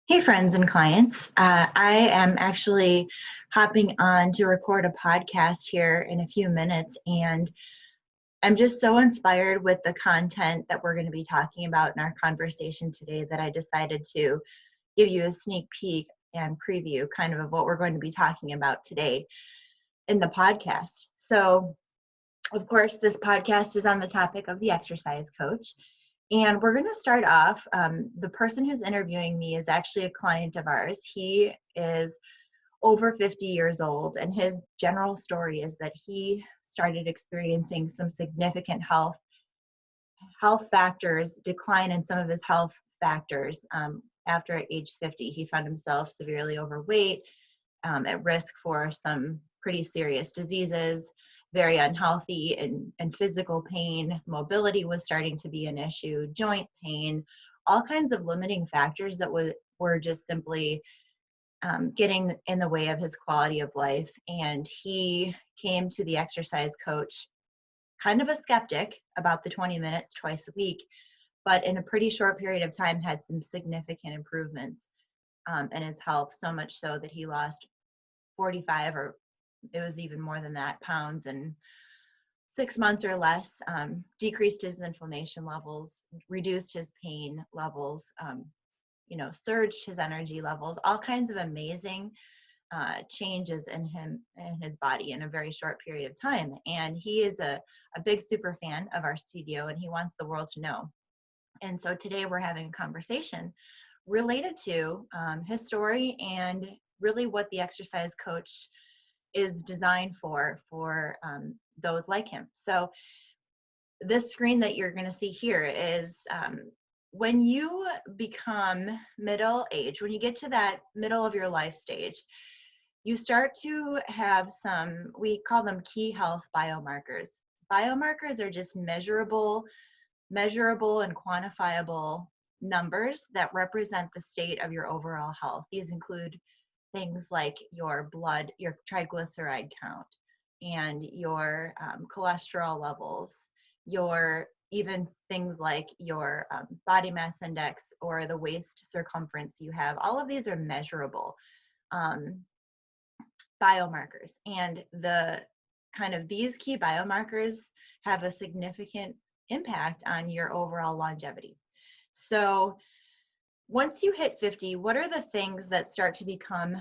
Hey, friends and clients. I am actually hopping on to record a podcast here in a few minutes, and I'm just so inspired with the content that we're going to be talking about in our conversation today that I decided to give you a sneak peek and preview kind of what we're going to be talking about today in the podcast. So, of course, this podcast is on the topic of the exercise coach. And we're going to start off. The person who's interviewing me is actually a client of ours. He is over 50 years old, and his general story is that he started experiencing some significant health factors, decline in some of his health factors after age 50. He found himself severely overweight, at risk for some pretty serious diseases, very unhealthy and physical pain. Mobility was starting to be an issue, joint pain, all kinds of limiting factors that were just simply getting in the way of his quality of life. And he came to the exercise coach kind of a skeptic about the 20 minutes twice a week, but in a pretty short period of time had some significant improvements in his health, so much so that he lost 45, or it was even more than that, pounds in 6 months or less, decreased his inflammation levels, reduced his pain levels, surged his energy levels, all kinds of amazing changes in his body in a very short period of time. And he is a big super fan of our studio, and he wants the world to know. And so today we're having a conversation related to his story and really what the exercise coach is designed for those like him. So this screen that you're going to see here is when you become middle age, when you get to that middle of your life stage, you start to have some, we call them key health biomarkers. Biomarkers are just measurable and quantifiable numbers that represent the state of your overall health. These include things like your blood, your triglyceride count, and your cholesterol levels, your even things like your body mass index or the waist circumference you have. All of these are measurable biomarkers, and the kind of these key biomarkers have a significant impact on your overall longevity. So once you hit 50, what are the things that start to become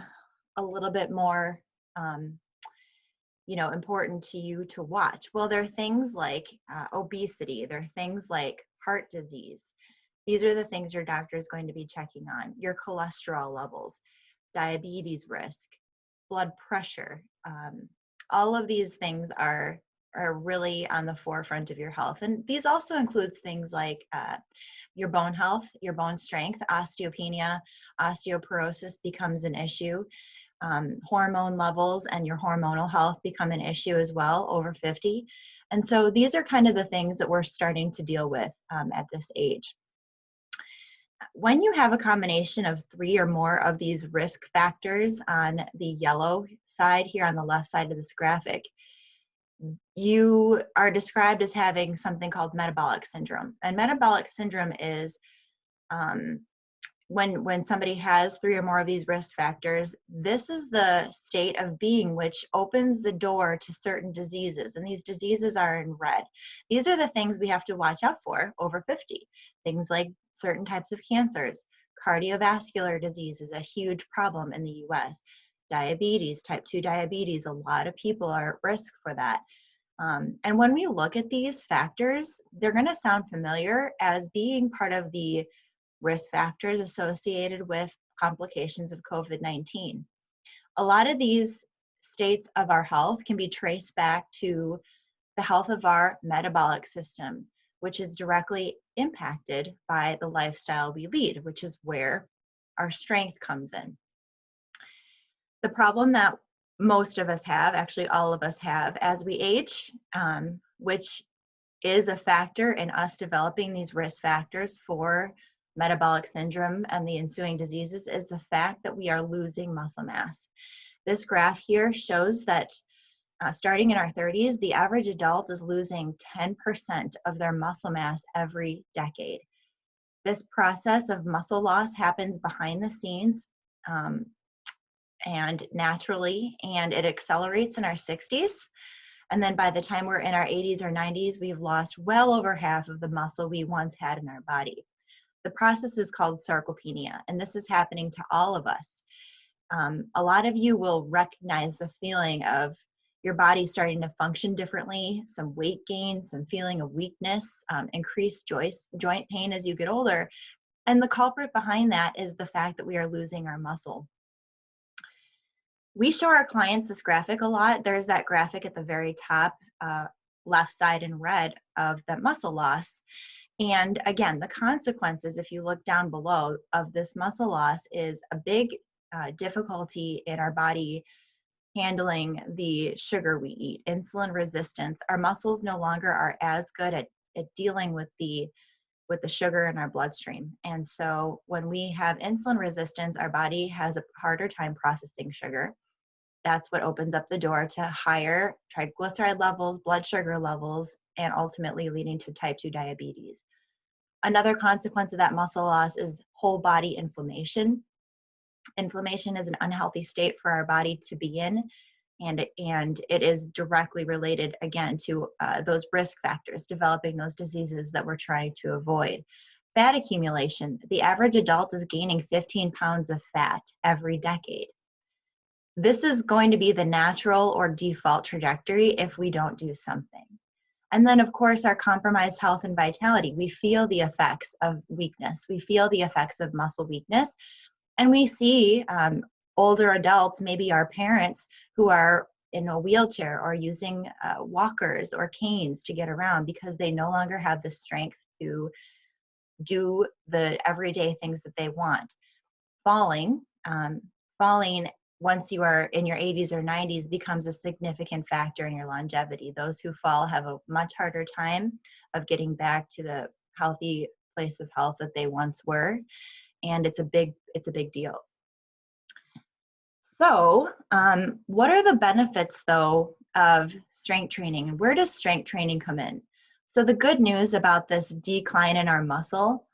a little bit more important to you to watch? Well, there are things like obesity. There are things like heart disease. These are the things your doctor is going to be checking on. Your cholesterol levels, diabetes risk, blood pressure. All of these things are really on the forefront of your health. And these also includes things like your bone health, your bone strength, osteopenia, osteoporosis becomes an issue. Hormone levels and your hormonal health become an issue as well over 50. And so these are kind of the things that we're starting to deal with at this age. When you have a combination of 3 or more of these risk factors on the yellow side here on the left side of this graphic, you are described as having something called metabolic syndrome. And metabolic syndrome is when somebody has 3 or more of these risk factors, this is the state of being which opens the door to certain diseases. And these diseases are in red. These are the things we have to watch out for over 50. Things like certain types of cancers, cardiovascular disease is a huge problem in the US. Diabetes, type 2 diabetes, a lot of people are at risk for that. And when we look at these factors, they're going to sound familiar as being part of the risk factors associated with complications of COVID-19. A lot of these states of our health can be traced back to the health of our metabolic system, which is directly impacted by the lifestyle we lead, which is where our strength comes in. The problem that most of us have, actually all of us have, as we age, which is a factor in us developing these risk factors for metabolic syndrome and the ensuing diseases, is the fact that we are losing muscle mass. This graph here shows that starting in our 30s, the average adult is losing 10% of their muscle mass every decade. This process of muscle loss happens behind the scenes and naturally, and it accelerates in our 60s. And then by the time we're in our 80s or 90s, we've lost well over half of the muscle we once had in our body. The process is called sarcopenia, and this is happening to all of us. A lot of you will recognize the feeling of your body starting to function differently, some weight gain, some feeling of weakness, increased joint pain as you get older. And the culprit behind that is the fact that we are losing our muscle. We show our clients this graphic a lot. There's that graphic at the very top, left side in red, of that muscle loss. And again, the consequences, if you look down below, of this muscle loss is a big difficulty in our body handling the sugar we eat, insulin resistance. Our muscles no longer are as good at dealing with the sugar in our bloodstream. And so when we have insulin resistance, our body has a harder time processing sugar. That's what opens up the door to higher triglyceride levels, blood sugar levels, and ultimately leading to type 2 diabetes. Another consequence of that muscle loss is whole body inflammation. Inflammation is an unhealthy state for our body to be in, and it is directly related, again, to those risk factors, developing those diseases that we're trying to avoid. Fat accumulation. The average adult is gaining 15 pounds of fat every decade. This is going to be the natural or default trajectory if we don't do something. And then, of course, our compromised health and vitality. We feel the effects of weakness. We feel the effects of muscle weakness. And we see older adults, maybe our parents, who are in a wheelchair or using walkers or canes to get around because they no longer have the strength to do the everyday things that they want. Falling once you are in your 80s or 90s becomes a significant factor in your longevity. Those who fall have a much harder time of getting back to the healthy place of health that they once were. And it's a big deal. So what are the benefits, though, of strength training? And where does strength training come in? So the good news about this decline in our muscle,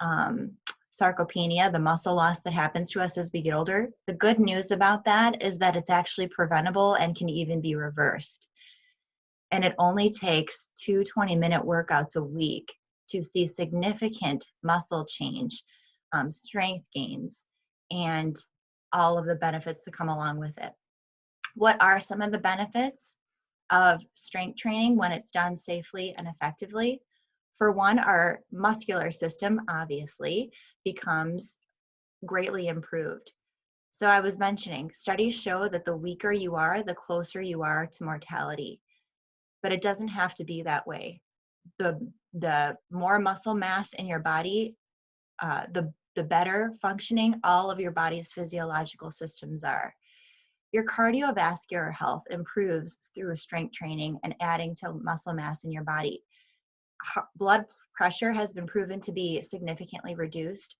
sarcopenia, the muscle loss that happens to us as we get older, the good news about that is that it's actually preventable and can even be reversed. And it only takes 2 20-minute workouts a week to see significant muscle change, strength gains, and all of the benefits that come along with it. What are some of the benefits of strength training when it's done safely and effectively? For one, our muscular system obviously becomes greatly improved. So I was mentioning, studies show that the weaker you are, the closer you are to mortality. But it doesn't have to be that way. The more muscle mass in your body, the better functioning all of your body's physiological systems are. Your cardiovascular health improves through strength training and adding to muscle mass in your body. Blood pressure has been proven to be significantly reduced.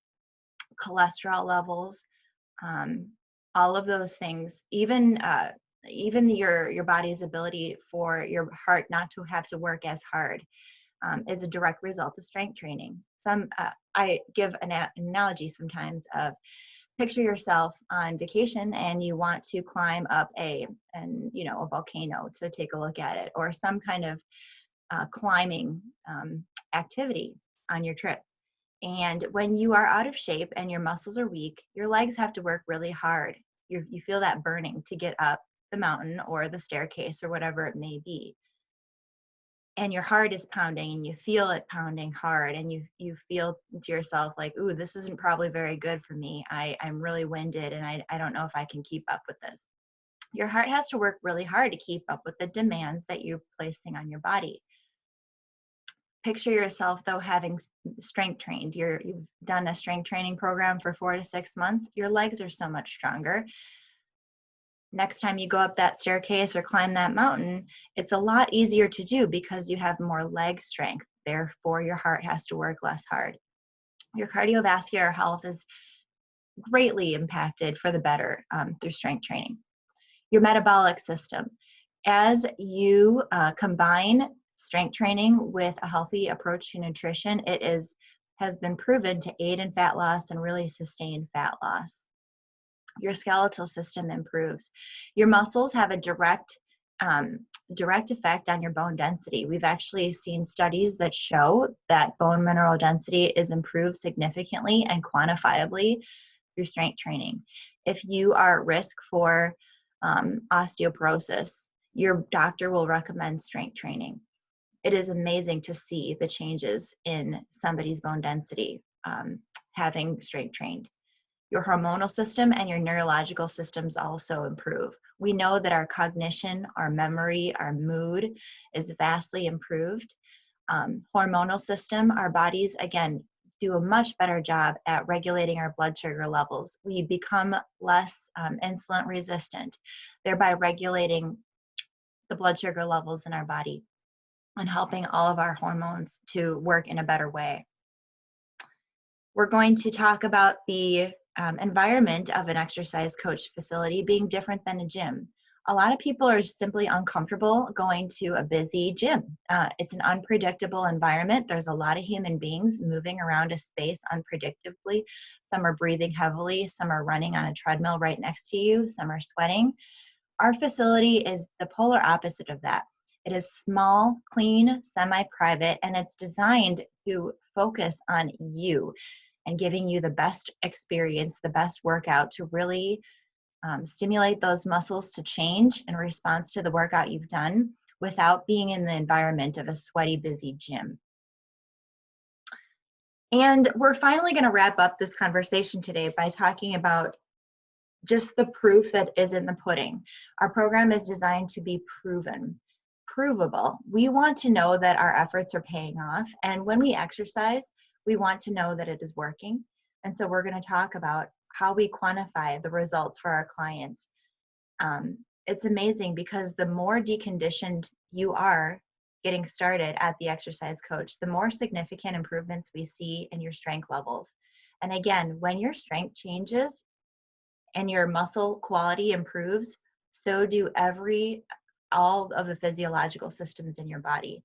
Cholesterol levels, all of those things, even your body's ability for your heart not to have to work as hard is a direct result of strength training. I give an analogy sometimes of, picture yourself on vacation and you want to climb up a volcano to take a look at it, or some kind of climbing activity on your trip. And when you are out of shape and your muscles are weak, your legs have to work really hard. You feel that burning to get up the mountain or the staircase or whatever it may be. And your heart is pounding and you feel it pounding hard, and you feel to yourself like, ooh, this isn't probably very good for me. I'm really winded and I don't know if I can keep up with this. Your heart has to work really hard to keep up with the demands that you're placing on your body. Picture yourself, though, having strength trained. You've done a strength training program for 4 to 6 months. Your legs are so much stronger. Next time you go up that staircase or climb that mountain, it's a lot easier to do because you have more leg strength. Therefore, your heart has to work less hard. Your cardiovascular health is greatly impacted for the better through strength training. Your metabolic system. As you combine strength training with a healthy approach to nutrition, it is has been proven to aid in fat loss and really sustain fat loss. Your skeletal system improves. Your muscles have a direct effect on your bone density. We've actually seen studies that show that bone mineral density is improved significantly and quantifiably through strength training. If you are at risk for osteoporosis, your doctor will recommend strength training. It is amazing to see the changes in somebody's bone density having strength trained. Your hormonal system and your neurological systems also improve. We know that our cognition, our memory, our mood is vastly improved. Hormonal system, our bodies, again, do a much better job at regulating our blood sugar levels. We become less insulin resistant, thereby regulating the blood sugar levels in our body and helping all of our hormones to work in a better way. We're going to talk about the environment of an exercise coach facility being different than a gym. A lot of people are simply uncomfortable going to a busy gym. It's an unpredictable environment. There's a lot of human beings moving around a space unpredictably. Some are breathing heavily, some are running on a treadmill right next to you, some are sweating. Our facility is the polar opposite of that. It is small, clean, semi-private, and it's designed to focus on you and giving you the best experience, the best workout to really stimulate those muscles to change in response to the workout you've done without being in the environment of a sweaty, busy gym. And we're finally going to wrap up this conversation today by talking about just the proof that is in the pudding. Our program is designed to be proven, provable. We want to know that our efforts are paying off. And when we exercise, we want to know that it is working. And so we're going to talk about how we quantify the results for our clients. It's amazing because the more deconditioned you are getting started at the exercise coach, the more significant improvements we see in your strength levels. And again, when your strength changes and your muscle quality improves, so do all of the physiological systems in your body.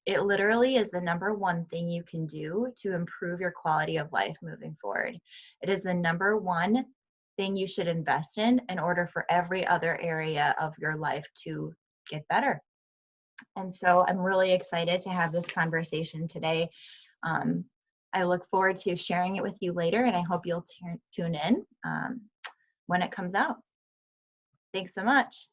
It literally is the number one thing you can do to improve your quality of life moving forward. It is the number one thing you should invest in order for every other area of your life to get better. And so I'm really excited to have this conversation today. I look forward to sharing it with you later, and I hope you'll tune in when it comes out. Thanks so much.